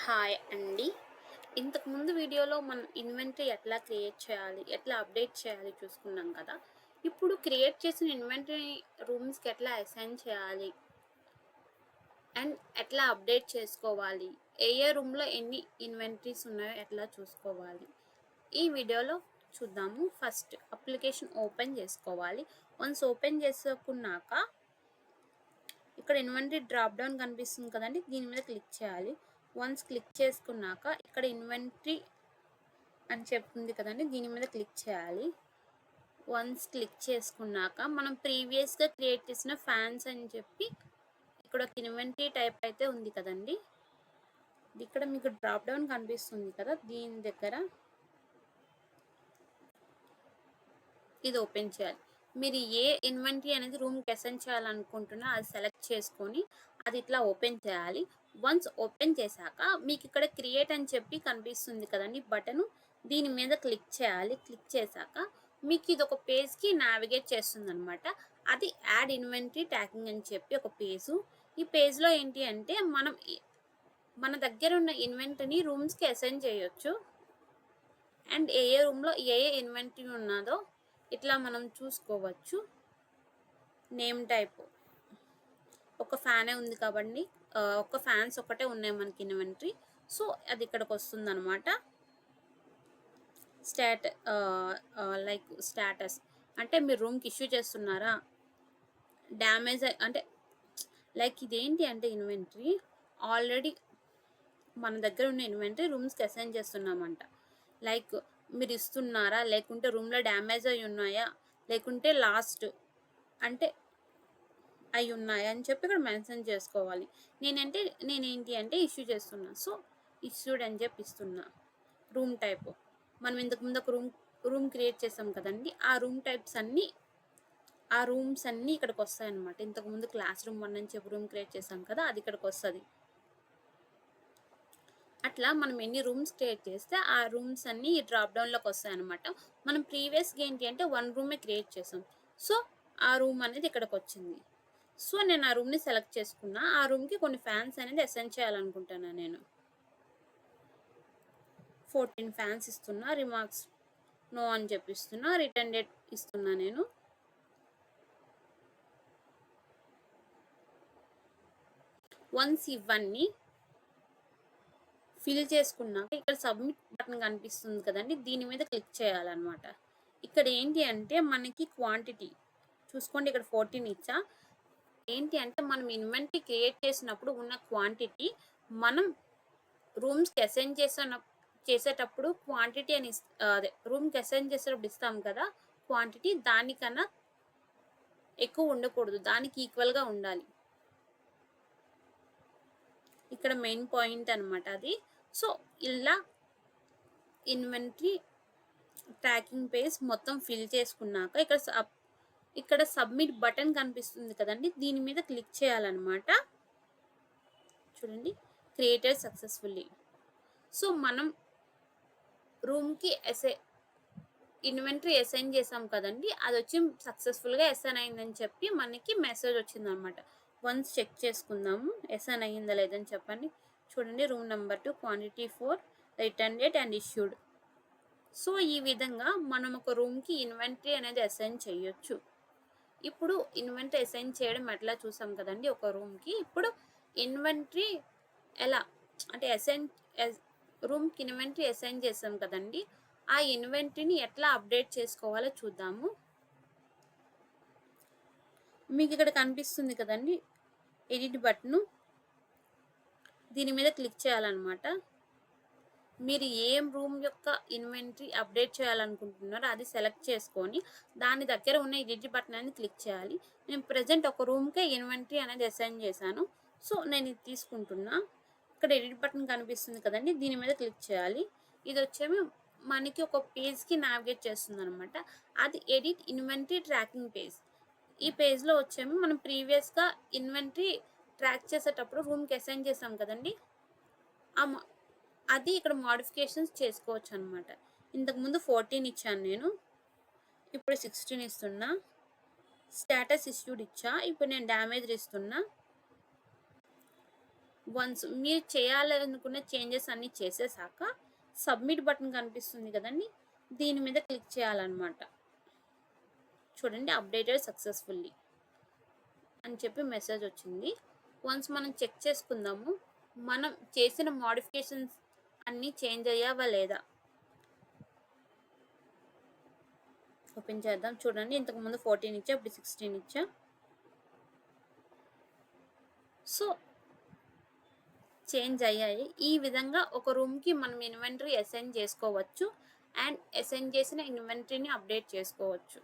Hi అండి. ఇంతకుముందు వీడియోలో మనం ఇన్వెంటరీ ఎట్లా క్రియేట్ చేయాలి, ఎట్లా అప్డేట్ చేయాలి చూసుకున్నాం కదా! ఇప్పుడు క్రియేట్ చేసిన ఇన్వెంటరీ రూమ్స్‌కి ఎట్లా అసైన్ చేయాలి అండ్ ఎట్లా అప్డేట్ చేసుకోవాలి, ఏ రూమ్‌లో ఎన్ని ఇన్వెంటరీస్ ఉన్నాయో ఎట్లా చూసుకోవాలి, ఈ వీడియోలో చూద్దాము. ఫస్ట్ అప్లికేషన్ ఓపెన్ చేసుకోవాలి. వన్స్ ఓపెన్ చేసుకున్నాక ఇక్కడ ఇన్వెంటరీ డ్రాప్ డౌన్ కనిపిస్తుంది కదండి, దీని మీద క్లిక్ చేయాలి. వన్స్ క్లిక్ చేసుకున్నాక ఇక్కడ ఇన్వెంటరీ అని చెప్తుంది కదండి, దీని మీద క్లిక్ చేయాలి. వన్స్ క్లిక్ చేసుకున్నాక మనం ప్రీవియస్గా క్రియేట్ చేసిన ఫ్యాన్స్ అని చెప్పి ఇక్కడ ఒక ఇన్వెంటరీ టైప్ అయితే ఉంది కదండి, ఇక్కడ మీకు డ్రాప్ డౌన్ కనిపిస్తుంది కదా, దీని దగ్గర ఇది ఓపెన్ చేయాలి. మీరు ఏ ఇన్వెంటరీ అనేది రూమ్కి అసైన్ చేయాలనుకుంటున్నా అది సెలెక్ట్ చేసుకొని అది ఇట్లా ఓపెన్ చేయాలి. వన్స్ ఓపెన్ చేశాక మీకు ఇక్కడ క్రియేట్ అని చెప్పి కనిపిస్తుంది కదండి బటను, దీని మీద క్లిక్ చేయాలి. క్లిక్ చేశాక మీకు ఇది ఒక పేజ్కి నావిగేట్ చేస్తుంది అనమాట. అది యాడ్ ఇన్వెంటరీ ట్యాగింగ్ అని చెప్పి ఒక పేజు. ఈ పేజ్లో ఏంటి అంటే మన దగ్గర ఉన్న ఇన్వెంటరీని రూమ్స్కి అసైన్ చేయొచ్చు అండ్ ఏ రూమ్లో ఏ ఇన్వెంటరీ ఉన్నదో ఇట్లా మనం చూసుకోవచ్చు. నేమ్ టైప్ ఒక ఫ్యానే ఉంది కాబట్టి ఒక ఫ్యాన్స్ ఒకటే ఉన్నాయి మనకి ఇన్వెంటరీ, సో అది ఇక్కడికి వస్తుంది అనమాట. లైక్ స్టేటస్ అంటే మీరు రూమ్కి ఇష్యూ చేస్తున్నారా, డ్యామేజ్ అంటే లైక్ ఇదేంటి అంటే ఇన్వెంటరీ ఆల్రెడీ మన దగ్గర ఉన్న ఇన్వెంటరీ రూమ్స్కి అసైన్ చేస్తున్నామంట. లైక్ మీరు ఇస్తున్నారా, లేకుంటే రూమ్లో డ్యామేజ్ అయి ఉన్నాయా, లేకుంటే లాస్ట్ అంటే అయి ఉన్నాయా అని చెప్పి ఇక్కడ మెన్షన్ చేసుకోవాలి. నేనేంటి అంటే ఇష్యూ చేస్తున్నా, సో ఇష్యూడ్ అని చెప్పి ఇస్తున్నా. రూమ్ టైప్ మనం ఇంతకుముందు ఒక రూమ్ క్రియేట్ చేసాం కదండి, ఆ రూమ్ టైప్స్ అన్నీ ఆ రూమ్స్ అన్నీ ఇక్కడికి వస్తాయన్నమాట. ఇంతకుముందు క్లాస్ రూమ్ 1 అని చెప్పి రూమ్ క్రియేట్ చేసాం కదా, అది ఇక్కడికి వస్తుంది. అట్లా మనం ఎన్ని రూమ్స్ క్రియేట్ చేస్తే ఆ రూమ్స్ అన్నీ ఈ డ్రాప్ డౌన్లోకి వస్తాయి అనమాట. మనం ప్రీవియస్గా ఏంటి అంటే 1 రూమే క్రియేట్ చేసాం, సో ఆ రూమ్ అనేది ఇక్కడికి వచ్చింది. సో నేను ఆ రూమ్ని సెలెక్ట్ చేసుకున్నా. ఆ రూమ్కి కొన్ని ఫ్యాన్స్ అనేది అసైన్ చేయాలనుకుంటున్నాను. నేను 14 ఫ్యాన్స్ ఇస్తున్నా. రిమార్క్స్ నో అని చెప్పిస్తున్నా. రిటర్న్ డేట్ ఇస్తున్నా. నేను వన్స్ ఇవన్నీ ఫిల్ చేసుకున్నాక ఇక్కడ సబ్మిట్ బటన్ కనిపిస్తుంది కదండి, దీని మీద క్లిక్ చేయాలన్నమాట. ఇక్కడ ఏంటి అంటే మనకి క్వాంటిటీ చూసుకోండి, ఇక్కడ 14 ఇచ్చా. ఏంటి అంటే మనం ఇన్వెంటరీ క్రియేట్ చేసినప్పుడు ఉన్న క్వాంటిటీ మనం రూమ్స్కి అసైన్ చేసేటప్పుడు క్వాంటిటీ అని అదే రూమ్కి అసైన్ చేసేటప్పుడు ఇస్తాం కదా క్వాంటిటీ, దానికన్నా ఎక్కువ ఉండకూడదు, దానికి ఈక్వల్గా ఉండాలి. ఇక్కడ మెయిన్ పాయింట్ అనమాట అది. సో ఇలా ఇన్వెంటరీ ట్రాకింగ్ పేజ్ మొత్తం ఫిల్ చేసుకున్నాక ఇక్కడ సబ్మిట్ బటన్ కనిపిస్తుంది కదండి, దీని మీద క్లిక్ చేయాలన్నమాట. చూడండి, క్రియేటెడ్ సక్సెస్ఫుల్లీ. సో మనం రూమ్కి ఇన్వెంటరీ అసైన్ చేసాం కదండి, అది వచ్చి సక్సెస్ఫుల్గా అసైన్ అయిందని చెప్పి మనకి మెసేజ్ వచ్చిందనమాట. వన్స్ చెక్ చేసుకుందాము అసైన్ అయ్యిందా లేదని చెప్పండి. చూడండి, room number 2 quantity 4 return date and issued. So ఈ విధంగా మనం ఒక రూమ్కి ఇన్వెంటరీ అనేది అసైన్ చేయొచ్చు. ఇప్పుడు ఇన్వెంటరీ అసైన్ చేయడం ఎట్లా చూసాం కదండి ఒక రూమ్కి. ఇప్పుడు ఇన్వెంటరీ ఎలా అంటే రూమ్కి ఇన్వెంటరీ అసైన్ చేసాం కదండి, ఆ ఇన్వెంటరీని ఎట్లా అప్డేట్ చేసుకోవాలో చూద్దాము. మీకు ఇక్కడ కనిపిస్తుంది కదండి ఎడిట్ బటను, దీని మీద క్లిక్ చేయాలన్నమాట. మీరు ఏం రూమ్ యొక్క ఇన్వెంటరీ అప్డేట్ చేయాలనుకుంటున్నారో అది సెలెక్ట్ చేసుకొని దాని దగ్గర ఉన్న ఎడిట్ బటన్ అనేది క్లిక్ చేయాలి. నేను ప్రజెంట్ ఒక రూమ్కే ఇన్వెంటరీ అనేది అసైన్ చేశాను, సో నేను ఇది తీసుకుంటున్నా. ఇక్కడ ఎడిట్ బటన్ కనిపిస్తుంది కదండి, దీని మీద క్లిక్ చేయాలి. ఇది వచ్చేమి మనకి ఒక పేజ్కి నావిగేట్ చేస్తుంది అనమాట. అది ఎడిట్ ఇన్వెంటరీ ట్రాకింగ్ పేజ్. ఈ పేజ్లో వచ్చేమి మనం ప్రీవియస్గా ఇన్వెంటరీ ట్రాక్ చేసేటప్పుడు రూమ్కి అసైన్ చేసాం కదండి, అది ఇక్కడ మోడిఫికేషన్స్ చేసుకోవచ్చు అనమాట. ఇంతకుముందు 14 ఇచ్చాను నేను, ఇప్పుడు 16 ఇస్తున్నా. స్టేటస్ ఇష్యూడ్ ఇచ్చా, ఇప్పుడు నేను డ్యామేజ్ ఇస్తున్నా. వన్స్ మీరు చేయాలనుకున్న చేంజెస్ అన్నీ చేసేసాక సబ్మిట్ బటన్ కనిపిస్తుంది కదండీ! దీని మీద క్లిక్ చేయాలన్నమాట. చూడండి అప్డేటెడ్ సక్సెస్‌ఫుల్లీ అని చెప్పి మెసేజ్ వచ్చింది. వన్స్ మనం చెక్ చేసుకుందాము. మనం చేసిన మోడిఫికేషన్స్ అన్నీ చేంజ్ అయ్యావా లేదా? ఓపెన్ చేద్దాం. చూడండి ఇంతకుముందు 14 ఇచ్చా. ఇప్పుడు 16 ఇచ్చా. సో, చేంజ్ అయ్యాయి. ఈ విధంగా ఒక రూమ్‌కి మనం ఇన్వెంటరీ అసైన్ చేసుకోవచ్చు. అండ్ అసైన్ చేసిన ఇన్వెంటరీని అప్డేట్ చేసుకోవచ్చు.